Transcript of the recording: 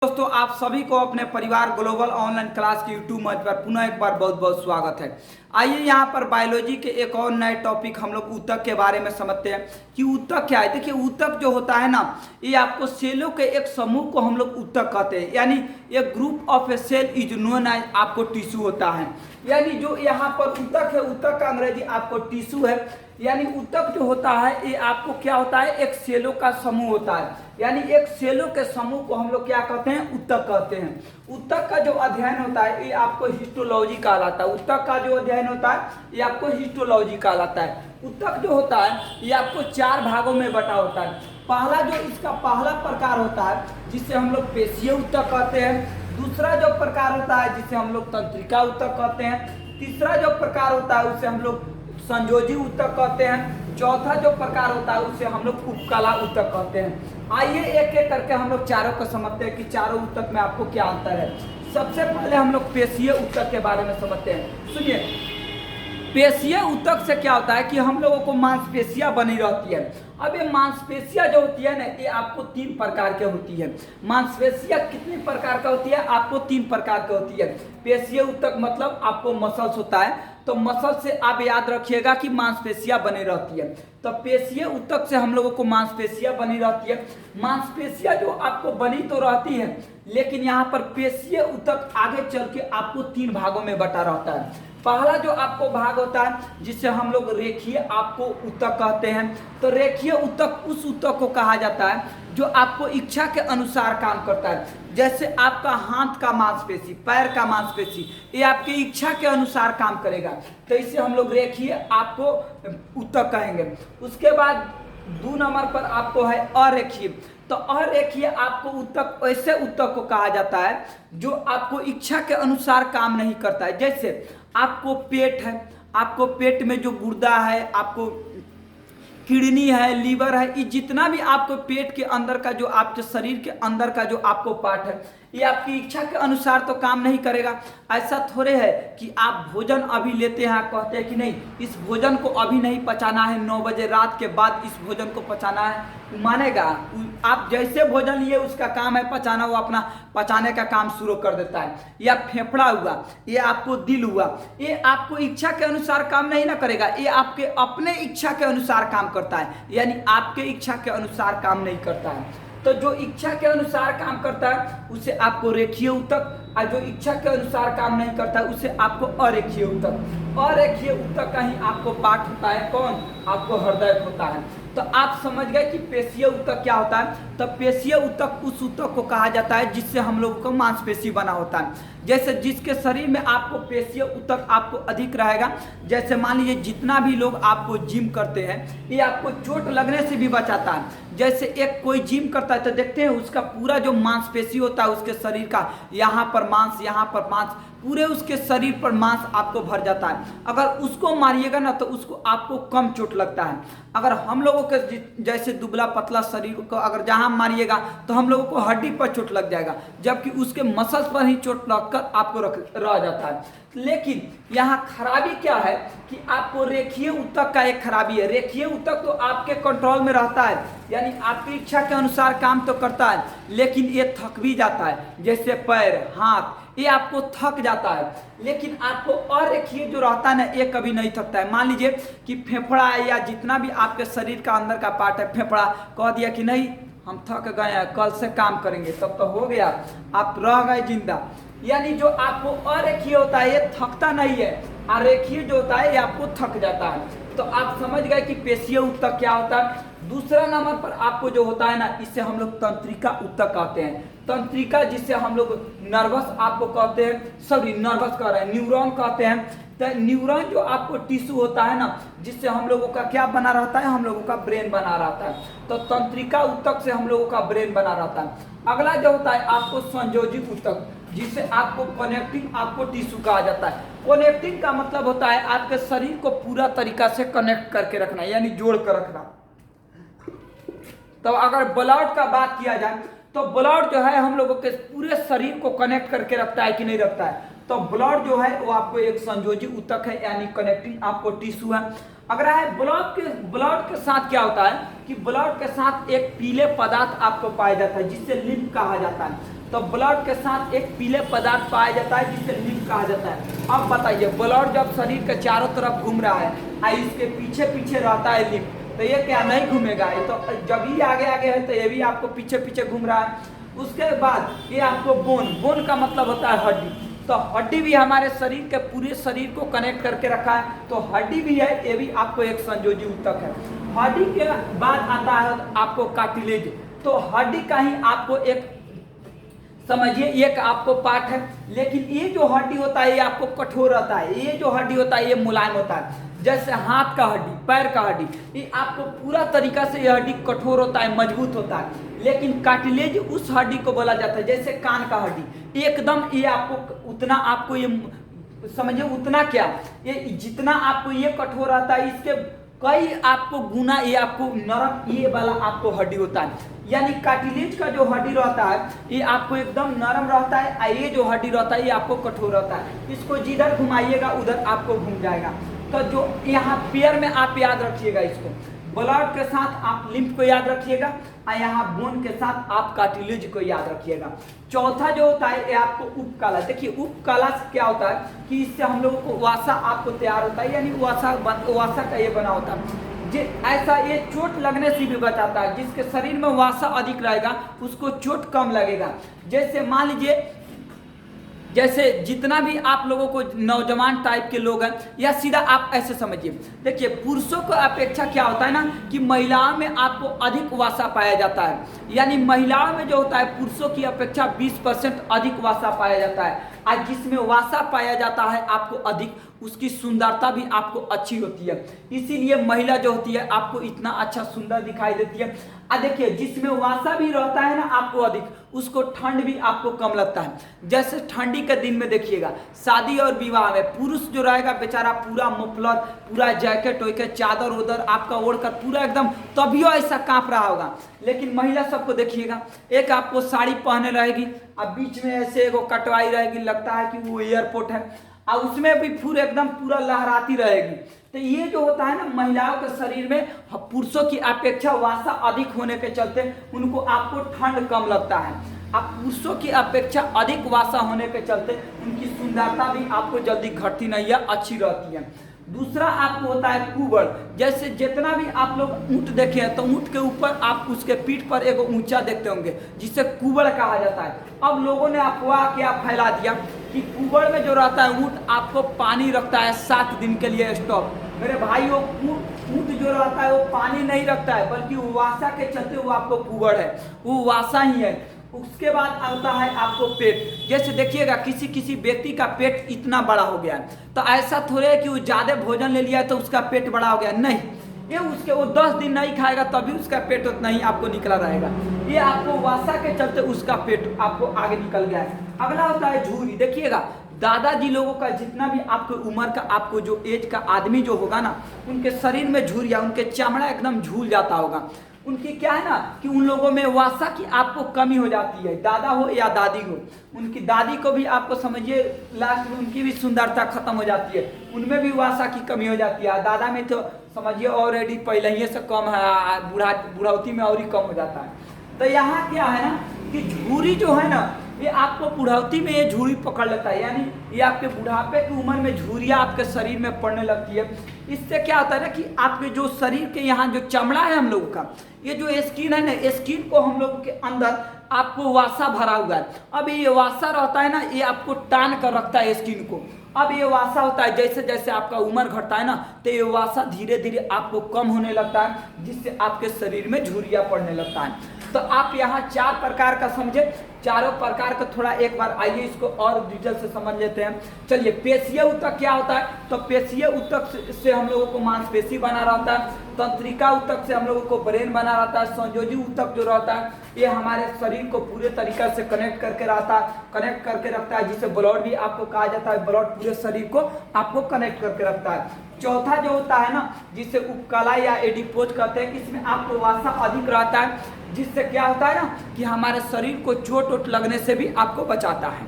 दोस्तों, आप सभी को अपने परिवार ग्लोबल ऑनलाइन क्लास के यूट्यूब मंच पर पुनः एक बार बहुत बहुत स्वागत है। आइए यहाँ पर बायोलॉजी के एक और नए टॉपिक हम लोग ऊतक के बारे में समझते हैं कि ऊतक क्या है। देखिए, ऊतक जो होता है ना, ये आपको सेलों के एक समूह को हम लोग ऊतक कहते हैं। यानी एक group of a cell is known as आपको टिश्यू होता है। यानी जो यहाँ पर ऊतक है, ऊतक का अंग्रेजी आपको टिश्यू है। यानी ऊतक जो होता है ये आपको क्या होता है, एक सेलों का समूह होता है। यानी एक सेलों के समूह को हम लोग क्या कहते हैं, ऊतक कहते हैं। ऊतक का जो अध्ययन होता है ये आपको हिस्टोलॉजी कहलाता है। ऊतक का जो अध्ययन होता है ये आपको हिस्टोलॉजी कहलाता है। ऊतक जो होता है ये आपको 4 भागों में बटा होता है। पहला जो इसका पहला प्रकार होता है जिसे हम लोग पेशीय ऊतक कहते हैं। दूसरा जो प्रकार होता है जिसे हम लोग तंत्रिका ऊतक कहते हैं। तीसरा जो प्रकार होता है उसे हम लोग संयोजी ऊतक कहते हैं। चौथा जो प्रकार होता है उसे हम लोग उपकला ऊतक कहते हैं। आइए एक एक करके हम लोग चारों को समझते हैं कि चारों ऊतक में आपको क्या अंतर है। सबसे पहले हम लोग पेशीय ऊतक के बारे में समझते हैं। सुनिए, पेशीय ऊतक से क्या होता है कि हम लोगों को मांसपेशियां बनी रहती है। अब ये मांसपेशियां जो होती है ना, ये आपको 3 प्रकार के होती है। मांसपेशियां कितने प्रकार का होती है, आपको 3 प्रकार की होती है। पेशीय ऊतक मतलब आपको मसल्स होता है, तो मसल से आप याद रखिएगा कि मांसपेशियां बनी रहती है। तो पेशीय ऊतक से हम लोगों को मांसपेशियां बनी रहती है। मांसपेशियां जो आपको बनी तो रहती है, लेकिन यहाँ पर पेशीय ऊतक आगे चल के आपको 3 भागों में बटा रहता है। पहला जो आपको भाग होता है जिसे हम लोग रेखीय आपको ऊतक कहते हैं। तो रेखीय ऊतक उस ऊतक को कहा जाता है जो आपको इच्छा के अनुसार काम करता है। जैसे आपका हाथ का मांसपेशी, पैर का मांसपेशी, ये आपकी इच्छा के अनुसार काम करेगा, तो इसे हम लोग रेखीय आपको ऊतक कहेंगे। उसके बाद 2 नंबर पर आपको है अरेखीय। तो अरेखीय आपको ऊतक ऐसे ऊतक को कहा जाता है जो आपको इच्छा के अनुसार काम नहीं करता है। जैसे आपको पेट है, आपको पेट में जो गुर्दा है, आपको किडनी है, लीवर है, ये जितना भी आपको पेट के अंदर का जो आपके शरीर के अंदर का जो आपको पार्ट है, ये आपकी इच्छा के अनुसार तो काम नहीं करेगा। ऐसा थोड़े है कि आप भोजन अभी लेते हैं, कहते हैं कि नहीं इस भोजन को अभी नहीं पचाना है, 9 बजे रात के बाद इस भोजन को पचाना है, मानेगा? आप जैसे भोजन लिए उसका काम है पचाना, वो अपना पचाने का काम शुरू कर देता है। या फेफड़ा हुआ, ये आपको दिल हुआ, ये आपको इच्छा के अनुसार काम नहीं ना करेगा, ये आपके अपने इच्छा के अनुसार काम करता है। यानी आपके इच्छा के अनुसार काम नहीं करता है। तो जो इच्छा के अनुसार काम करता है उसे आपको रेखीय ऊतक, और जो इच्छा के अनुसार काम नहीं करता है उसे आपको अरेखीय ऊतक। अरेखीय ऊतक का ही आपको पार्ट होता है कौन, आपको हृदय होता है। तो आप समझ गए कि पेशीय ऊतक क्या होता है। तो पेशीय ऊतक उस ऊतक को कहा जाता है जिससे हम लोगों को मांसपेशी बना होता है। जैसे जिसके शरीर में आपको पेशीय ऊतक आपको अधिक रहेगा, जैसे मान लीजिए जितना भी लोग आपको जिम करते हैं, ये आपको चोट लगने से भी बचाता है। जैसे एक कोई जिम करता है तो देखते हैं उसका पूरा जो मांसपेशी होता है उसके शरीर का, यहाँ पर मांस, यहाँ पर मांस, पूरे उसके शरीर पर मांस आपको भर जाता है। अगर उसको मारिएगा ना तो उसको आपको कम चोट लगता है। अगर हम लोगों के जैसे दुबला पतला शरीर को अगर जहाँ मारिएगा तो हम लोगों को हड्डी पर चोट लग जाएगा, जबकि उसके मसल्स पर ही चोट लगकर आपको रह जाता है। लेकिन यहाँ खराबी क्या है कि आपको रेखीय ऊतक का एक खराबी है। रेखीय ऊतक तो आपके कंट्रोल में रहता है, यानी आपकी इच्छा के अनुसार काम तो करता है, लेकिन ये थक भी जाता है। जैसे पैर, हाथ, ये आपको थक जाता है। लेकिन आपको अरेखीय जो रहता है ना, ये कभी नहीं थकता है। मान लीजिए कि फेफड़ा है या जितना भी आपके शरीर का अंदर का पार्ट है, फेफड़ा कह दिया कि नहीं हम थक गए हैं, कल से काम करेंगे, तब तो हो गया, आप रह गए जिंदा। यानी जो आपको अरेखीय होता है ये थकता नहीं है, अरेखीय जो होता है ये आपको थक जाता है। तो आप समझ गए कि पेशीय ऊतक क्या होता है। दूसरा नंबर पर आपको जो होता है ना, इससे हम लोग तंत्रिका ऊतक कहते हैं। तंत्रिका जिसे हम लोग नर्वस आपको कहते हैं, सॉरी नर्वस कह रहे हैं, न्यूरॉन कहते हैं। तो न्यूरॉन जो आपको टिश्यू होता है ना, जिससे हम लोगों का क्या बना रहता है, हम लोगों का ब्रेन बना रहता है। तो तंत्रिका ऊतक से हम लोगों का ब्रेन बना रहता है। अगला जो होता है आपको संयोजी ऊतक, जिसे आपको कनेक्टिंग आपको टिश्यू कहा जाता है। कनेक्टिंग का मतलब होता है आपके शरीर को पूरा तरीका से कनेक्ट करके रखना, यानी जोड़ कर रखना। तो अगर ब्लड का बात किया जाए तो ब्लड जो है हम लोगों के पूरे शरीर को कनेक्ट करके रखता है कि नहीं रखता है। तो ब्लड जो है वो आपको एक संयोजी ऊतक है, यानी कनेक्टिंग आपको टिश्यू है। अगर है ब्लड के साथ क्या होता है कि ब्लड के साथ एक पीले पदार्थ आपको पाया जाता है जिससे लिम्फ कहा जाता है। तो ब्लड के साथ एक पीले पदार्थ पाया जाता है जिसे लिम्फ कहा जाता है। अब बताइए, ब्लड जब शरीर के चारों तरफ घूम रहा है और इसके पीछे पीछे रहता है लिम्फ, तो ये क्या नहीं घूमेगा? ये तो जब ही आगे आगे है तो ये भी आपको पीछे पीछे घूम रहा है। उसके बाद ये आपको बोन का मतलब होता है हड्डी। तो हड्डी भी हमारे शरीर के पूरे शरीर को कनेक्ट करके रखा है, तो हड्डी भी है, ये भी आपको एक संयोजी ऊतक है। हड्डी के बाद आता है आपको कार्टिलेज। तो हड्डी का ही आपको एक समझिए एक आपको पार्ट है, लेकिन ये जो हड्डी होता है ये आपको कठोर रहता है, ये जो हड्डी होता है ये मुलायम होता है। जैसे हाथ का हड्डी, पैर का हड्डी, ये आपको पूरा तरीका से ये हड्डी कठोर होता है, मजबूत होता है। लेकिन कार्टिलेज उस हड्डी को बोला जाता है, जैसे कान का हड्डी एकदम ये आपको उतना आपको ये समझिए उतना क्या, ये जितना आपको ये कठोर रहता है इसके कई आपको गुना ये आपको नरम ये वाला आपको हड्डी होता है। यानी कार्टिलेज का जो हड्डी रहता है ये आपको एकदम नरम रहता है और ये जो हड्डी रहता है ये आपको कठोर रहता है। इसको जिधर घुमाइएगा उधर आपको घूम जाएगा। तो जो यहाँ पैर में आप याद रखिएगा, इसको ब्लड के साथ आप लिम्फ को याद रखिएगा और यहाँ बोन के साथ आप कार्टिलेज को याद रखिएगा। चौथा जो होता है ये आपको उपकला। देखिए उपकला से क्या होता है कि इससे हम लोगों को वासा आपको तैयार होता है, यानी वासा का ये बना होता है। ऐसा ये चोट लगने से भी बचाता है। जिसके शरीर में वासा अधिक रहेगा उसको चोट कम लगेगा। जैसे मान लीजिए जैसे जितना भी आप लोगों को नौजवान टाइप के लोग हैं, या सीधा आप ऐसे समझिए, देखिए पुरुषों को अपेक्षा क्या होता है ना कि महिलाओं में आपको अधिक वासा पाया जाता है। यानी महिलाओं में जो होता है पुरुषों की अपेक्षा 20% अधिक वासा पाया जाता है। और जिसमें वासा पाया जाता है आपको अधिक, उसकी सुंदरता भी आपको अच्छी होती है। इसीलिए महिला जो होती है आपको इतना अच्छा सुंदर दिखाई देती है। और देखिए जिसमें वासा भी रहता है ना आपको अधिक, उसको ठंड भी आपको कम लगता है। जैसे ठंडी के दिन में देखिएगा शादी और विवाह में पुरुष जो रहेगा बेचारा पूरा मफलर, पूरा जैकेट वैकेट, चादर उदर आपका ओढ़कर पूरा एकदम तभी ऐसा कांप रहा होगा। लेकिन महिला सबको देखिएगा, एक आपको साड़ी पहने रहेगी और बीच में ऐसे एगो कटवाई रहेगी, लगता है कि वो एयरपोर्ट है, और उसमें भी पूरे एकदम पूरा लहराती रहेगी। तो ये जो होता है ना महिलाओं के शरीर में पुरुषों की अपेक्षा वासा अधिक होने के चलते उनको आपको ठंड कम लगता है। अब पुरुषों की अपेक्षा अधिक वासा होने के चलते उनकी सुंदरता भी आपको जल्दी घटती नहीं है, अच्छी रहती है। दूसरा आपको होता है कुबड़। जैसे जितना भी आप लोग ऊँट देखे हैं तो ऊँट के ऊपर आप उसके पीठ पर एक ऊंचा देखते होंगे जिसे कुबड़ कहा जाता है। अब लोगों ने अफवाह क्या फैला दिया कि कुबड़ में जो रहता है ऊँट आपको पानी रखता है 7 दिन के लिए स्टॉक। मेरे भाइयों ऊँट जो रहता है वो पानी नहीं रखता है, बल्कि वो वासा के चलते वो आपको कुबड़ है, वो वासा ही है। उसके बाद आता है आपको पेट। जैसे देखिएगा किसी किसी व्यक्ति का पेट इतना बड़ा हो गया है, तो ऐसा थोड़े है कि वो ज़्यादा भोजन ले लिया तो उसका पेट बड़ा हो गया, नहीं। ये उसके वो 10 दिन नहीं खाएगा तभी उसका पेट उतना ही आपको निकला रहेगा। ये आपको वासा के चलते उसका पेट आपको आगे निकल गया है। अगला होता है झूरी। देखिएगा दादाजी लोगों का जितना भी आपको उम्र का आपको जो एज का आदमी जो होगा ना, उनके शरीर में झुर्रिया, उनके चमड़ा एकदम झूल जाता होगा। उनकी क्या है ना कि उन लोगों में वासा की आपको कमी हो जाती है, दादा हो या दादी हो। उनकी दादी को भी आपको समझिए लास्ट में उनकी भी सुंदरता खत्म हो जाती है, उनमें भी वासा की कमी हो जाती है। दादा में तो समझिए ऑलरेडी पहले ही से कम है, बुढ़ावती में और ही कम हो जाता है। तो यहाँ क्या है ना कि झूरी जो है ना ये आपको बुढ़ावती में ये झूरी पकड़ लेता है, यानी ये आपके बुढ़ापे की उम्र में झूरियाँ आपके शरीर में पड़ने लगती है। इससे क्या होता है ना कि आपके जो शरीर के यहाँ जो चमड़ा है हम लोगों का, ये जो स्किन है ना, स्किन को हम लोगों के अंदर आपको वासा भरा हुआ है। अब ये वासा रहता है ना, ये आपको टान कर रखता है स्किन को। अब ये वासा होता है जैसे जैसे आपका उम्र घटता है ना, तो ये वासा धीरे धीरे आपको कम होने लगता है, जिससे आपके शरीर में झुर्रियाँ पड़ने लगता है। तो आप यहाँ 4 प्रकार का समझे, चारों प्रकार का थोड़ा एक बार आइए इसको और डिटेल से समझ लेते हैं। चलिए पेशीय ऊतक क्या होता है, तो पेशीय ऊतक से हम लोगों को मांसपेशी बना रहता है, तंत्रिका ऊतक से हम लोगों को ब्रेन बना रहता है, संयोजी ऊतक जो रहता है ये हमारे शरीर को पूरे तरीके से कनेक्ट करके रखता है, जिसे ब्लड भी आपको कहा जाता है। ब्लड पूरे शरीर को आपको कनेक्ट करके रखता है। चौथा जो होता है ना जिसे उपकला या एडिपोज कहते हैं, इसमें आपको वासा अधिक रहता है, जिससे क्या होता है ना कि हमारे शरीर को चोट लगने से भी आपको बचाता है।